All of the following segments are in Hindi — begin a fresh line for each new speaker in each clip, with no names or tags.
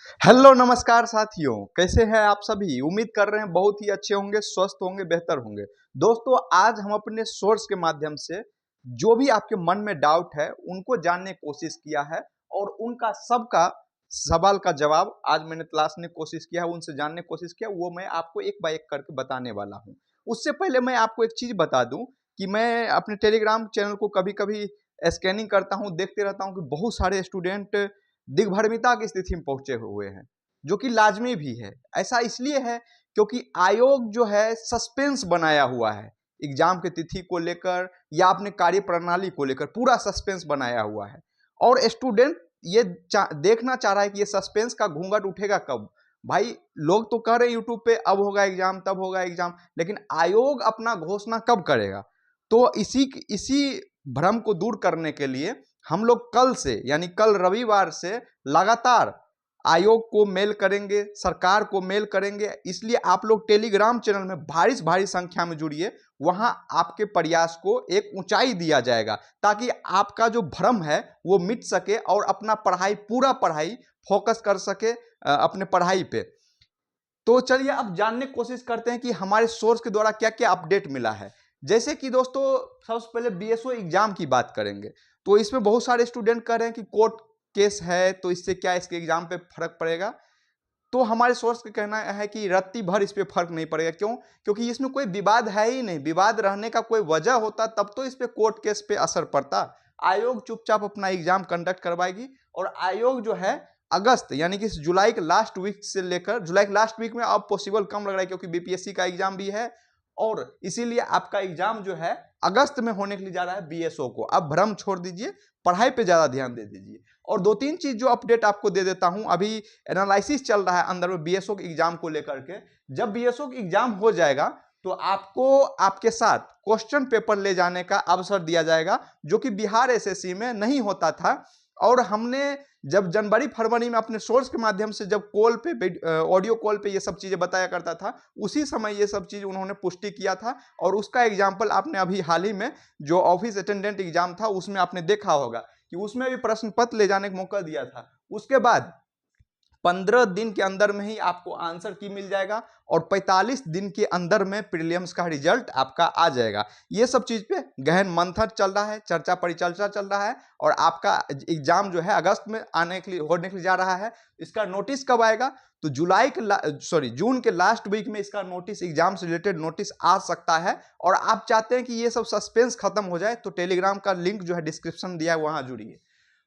हेलो नमस्कार साथियों, कैसे हैं आप सभी। उम्मीद कर रहे हैं बहुत ही अच्छे होंगे, स्वस्थ होंगे, बेहतर होंगे। दोस्तों, आज हम अपने सोर्स के माध्यम से जो भी आपके मन में डाउट है उनको जानने की कोशिश किया है और उनका सबका सवाल का जवाब आज मैंने तलाशने की कोशिश किया है, उनसे जानने की कोशिश किया, वो मैं आपको एक बाय एक करके बताने वाला हूँ। उससे पहले मैं आपको एक चीज बता दूं कि मैं अपने टेलीग्राम चैनल को कभी कभी स्कैनिंग करता हूँ, देखते रहता हूँ कि बहुत सारे स्टूडेंट दिग्भ्रमिता की स्थिति में पहुंचे हुए हैं, जो कि लाजमी भी है। ऐसा इसलिए है क्योंकि आयोग जो है सस्पेंस बनाया हुआ है एग्जाम की तिथि को लेकर या अपने कार्य प्रणाली को लेकर पूरा सस्पेंस बनाया हुआ है। और स्टूडेंट ये देखना चाह रहा है कि ये सस्पेंस का घूंघट उठेगा कब। भाई, लोग तो कह रहे हैं यूट्यूब पे अब होगा एग्जाम, तब होगा एग्जाम, लेकिन आयोग अपना घोषणा कब करेगा। तो इसी भ्रम को दूर करने के लिए हम लोग कल से यानी कल रविवार से लगातार आयोग को मेल करेंगे, सरकार को मेल करेंगे। इसलिए आप लोग टेलीग्राम चैनल में भारी से भारी संख्या में जुड़िए। वहां आपके प्रयास को एक ऊंचाई दिया जाएगा ताकि आपका जो भ्रम है वो मिट सके और अपना पूरा पढ़ाई फोकस कर सके अपने पढ़ाई पे। तो चलिए अब जानने की कोशिश करते हैं कि हमारे सोर्स के द्वारा क्या क्या अपडेट मिला है। जैसे कि दोस्तों, सबसे पहले बीएसओ एग्जाम की बात करेंगे तो इसमें बहुत सारे स्टूडेंट कह रहे हैं कि कोर्ट केस है तो इससे क्या इसके एग्जाम पे फर्क पड़ेगा। तो हमारे सोर्स का कहना है कि रत्ती भर इस पे फर्क नहीं पड़ेगा। क्यों? क्योंकि इसमें कोई विवाद है ही नहीं। विवाद रहने का कोई वजह होता तब तो इस पे कोर्ट केस पे असर पड़ता। आयोग चुपचाप अपना एग्जाम कंडक्ट करवाएगी और आयोग जो है अगस्त यानी कि जुलाई के लास्ट वीक से लेकर जुलाई के लास्ट वीक में अब पॉसिबल कम लग रहा है क्योंकि बीपीएससी का एग्जाम भी है और इसीलिए आपका एग्जाम जो है अगस्त में होने के लिए जा रहा है बीएसओ को। अब भ्रम छोड़ दीजिए, पढ़ाई पे ज्यादा ध्यान दे दीजिए। और दो तीन चीज जो अपडेट आपको दे देता हूं। अभी एनालिसिस चल रहा है अंदर में बीएसओ के एग्जाम को लेकर के। जब बीएसओ का एग्जाम हो जाएगा तो आपको आपके साथ क्वेश्चन पेपर ले जाने का अवसर दिया जाएगा, जो कि बिहार एसएससी में नहीं होता था। और हमने जब जनवरी फरवरी में अपने सोर्स के माध्यम से जब कॉल पे ऑडियो कॉल पे ये सब चीजें बताया करता था, उसी समय ये सब चीज उन्होंने पुष्टि किया था। और उसका एग्जाम्पल आपने अभी हाल ही में जो ऑफिस अटेंडेंट एग्जाम था उसमें आपने देखा होगा कि उसमें भी प्रश्न पत्र ले जाने का मौका दिया था। उसके बाद 15 दिन के अंदर में ही आपको आंसर की मिल जाएगा और 45 दिन के अंदर में प्रीलिम्स का रिजल्ट आपका आ जाएगा। ये सब चीज पे गहन मंथन चल रहा है, चर्चा परिचर्चा चल रहा है और आपका एग्जाम जो है अगस्त में आने के लिए होने के लिए जा रहा है। इसका नोटिस कब आएगा? तो जून के लास्ट वीक में इसका नोटिस, एग्जाम से रिलेटेड नोटिस आ सकता है। और आप चाहते हैं कि ये सब सस्पेंस खत्म हो जाए तो टेलीग्राम का लिंक जो है डिस्क्रिप्शन दिया है वहां जुड़िए।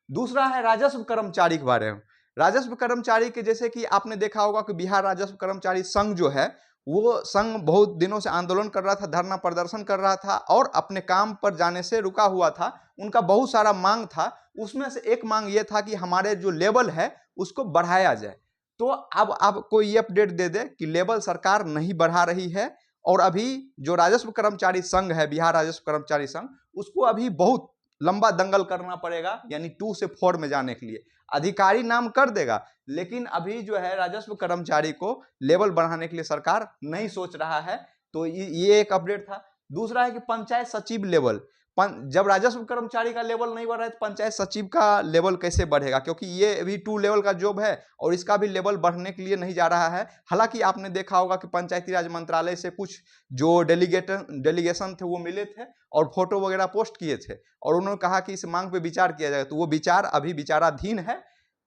दूसरा है राजस्व कर्मचारी के बारे में। राजस्व कर्मचारी के जैसे कि आपने देखा होगा कि बिहार राजस्व कर्मचारी संघ जो है वो संघ बहुत दिनों से आंदोलन कर रहा था, धरना प्रदर्शन कर रहा था और अपने काम पर जाने से रुका हुआ था। उनका बहुत सारा मांग था, उसमें से एक मांग ये था कि हमारे जो लेवल है उसको बढ़ाया जाए। तो अब आपको ये अपडेट दे दे कि लेवल सरकार नहीं बढ़ा रही है और अभी जो राजस्व कर्मचारी संघ है, बिहार राजस्व कर्मचारी संघ, उसको अभी बहुत लंबा दंगल करना पड़ेगा, यानी 2 से 4 में जाने के लिए। अधिकारी नाम कर देगा लेकिन अभी जो है राजस्व कर्मचारी को लेवल बढ़ाने के लिए सरकार नहीं सोच रहा है। तो ये एक अपडेट था। दूसरा है कि पंचायत सचिव लेवल, जब राजस्व कर्मचारी का लेवल नहीं बढ़ रहा है तो पंचायत सचिव का लेवल कैसे बढ़ेगा, क्योंकि ये अभी 2 लेवल का जॉब है और इसका भी लेवल बढ़ने के लिए नहीं जा रहा है। हालांकि आपने देखा होगा कि पंचायती राज मंत्रालय से कुछ जो डेलीगेशन थे वो मिले थे और फोटो वगैरह पोस्ट किए थे और उन्होंने कहा कि इस मांग पे विचार किया जाएगा। तो वो विचार अभी विचाराधीन है।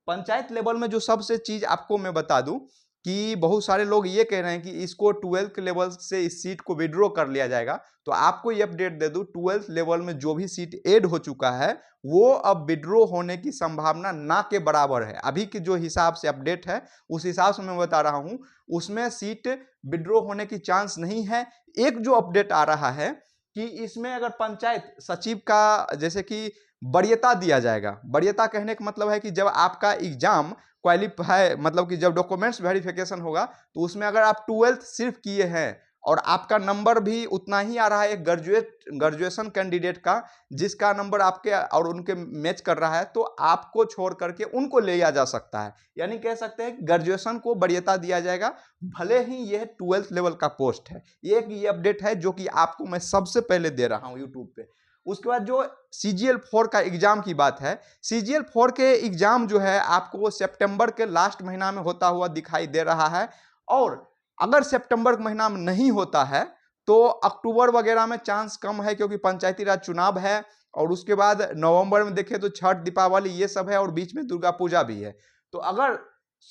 पंचायत लेवल में जो सबसे चीज आपको मैं बता दूं कि बहुत सारे लोग ये कह रहे हैं कि इसको 12th लेवल से इस सीट को विड्रॉ कर लिया जाएगा। तो आपको ये अपडेट दे दूं, 12th लेवल में जो भी सीट ऐड हो चुका है वो अब विड्रॉ होने की संभावना ना के बराबर है। अभी के जो हिसाब से अपडेट है उस हिसाब से मैं बता रहा हूं, उसमें सीट विड्रॉ होने की चांस नहीं है। एक जो अपडेट आ रहा है कि इसमें अगर पंचायत सचिव का जैसे कि वरीयता दिया जाएगा। वरीयता कहने का मतलब है कि जब आपका एग्जाम क्वालिफाई, मतलब कि जब डॉक्यूमेंट्स वेरिफिकेशन होगा तो उसमें अगर आप 12th सिर्फ किए हैं और आपका नंबर भी उतना ही आ रहा है एक ग्रेजुएशन कैंडिडेट का जिसका नंबर आपके और उनके मैच कर रहा है, तो आपको छोड़ करके उनको ले जा सकता है। यानी कह सकते हैं कि ग्रेजुएशन को वरीयता दिया जाएगा, भले ही यह 12th लेवल का पोस्ट है। ये अपडेट है जो कि आपको मैं सबसे पहले दे रहा हूं यूट्यूब पे। उसके बाद जो CGL4 का एग्जाम की बात है, CGL4 के एग्जाम जो है आपको सितंबर के लास्ट महीना में होता हुआ दिखाई दे रहा है। और अगर सितंबर के महीना में नहीं होता है तो अक्टूबर वगैरह में चांस कम है, क्योंकि पंचायती राज चुनाव है। और उसके बाद नवंबर में देखें तो छठ, दीपावली ये सब है, और बीच में दुर्गा पूजा भी है। तो अगर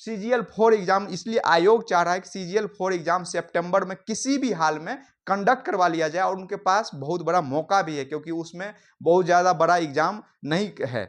CGL4 एग्जाम, इसलिए आयोग चाह रहा है कि CGL4 एग्जाम सितंबर में किसी भी हाल में कंडक्ट करवा लिया जाए, और उनके पास बहुत बड़ा मौका भी है क्योंकि उसमें बहुत ज़्यादा बड़ा एग्जाम नहीं है।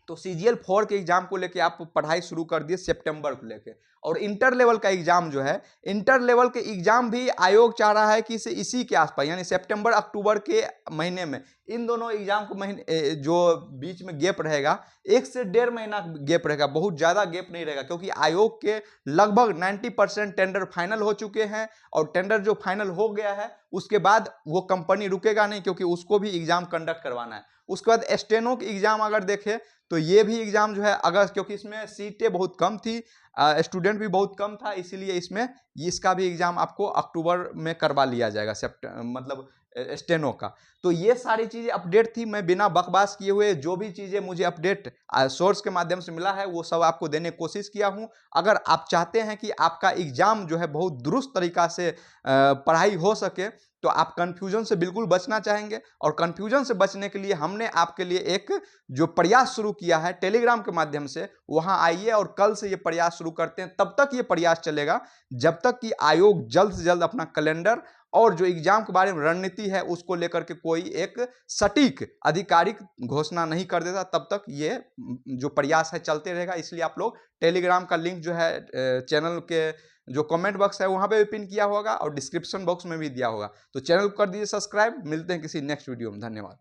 तो CGL4 के एग्जाम को लेके आप पढ़ाई शुरू कर दिए सितंबर को लेके। और इंटर लेवल का एग्जाम जो है, इंटर लेवल के एग्जाम भी आयोग चाह रहा है कि इसी के आसपास, यानी सितंबर अक्टूबर के महीने में इन दोनों एग्जाम को महीने जो बीच में गैप रहेगा, 1 से 1.5 महीना गैप रहेगा, बहुत ज़्यादा गैप नहीं रहेगा, क्योंकि आयोग के लगभग 90% टेंडर फाइनल हो चुके हैं। और टेंडर जो फाइनल हो गया है उसके बाद वो कंपनी रुकेगा नहीं, क्योंकि उसको भी एग्जाम कंडक्ट करवाना है। उसके बाद स्टेनो के एग्जाम अगर देखें तो ये भी एग्जाम जो है अगस्त, क्योंकि इसमें सीटें बहुत कम थी, स्टूडेंट भी बहुत कम था, इसीलिए इसमें इसका भी एग्जाम आपको अक्टूबर में करवा लिया जाएगा, मतलब स्टेनो का। तो ये सारी चीज़ें अपडेट थी। मैं बिना बकवास किए हुए जो भी चीज़ें मुझे अपडेट सोर्स के माध्यम से मिला है वो सब आपको देने की कोशिश किया हूँ। अगर आप चाहते हैं कि आपका एग्जाम जो है बहुत दुरुस्त तरीका से पढ़ाई हो सके, तो आप कन्फ्यूजन से बिल्कुल बचना चाहेंगे, और कन्फ्यूजन से बचने के लिए हमने आपके लिए एक जो प्रयास शुरू किया है टेलीग्राम के माध्यम से, वहां आइए और कल से ये प्रयास शुरू करते हैं। तब तक ये प्रयास चलेगा जब तक कि आयोग जल्द से जल्द अपना कैलेंडर और जो एग्जाम के बारे में रणनीति है उसको लेकर के कोई एक सटीक आधिकारिक घोषणा नहीं कर देता, तब तक ये जो प्रयास है चलते रहेगा। इसलिए आप लोग टेलीग्राम का लिंक जो है चैनल के जो कमेंट बॉक्स है वहां पे भी पिन किया होगा और डिस्क्रिप्शन बॉक्स में भी दिया होगा, तो चैनल को कर दीजिए सब्सक्राइब। मिलते हैं किसी नेक्स्ट वीडियो में, धन्यवाद।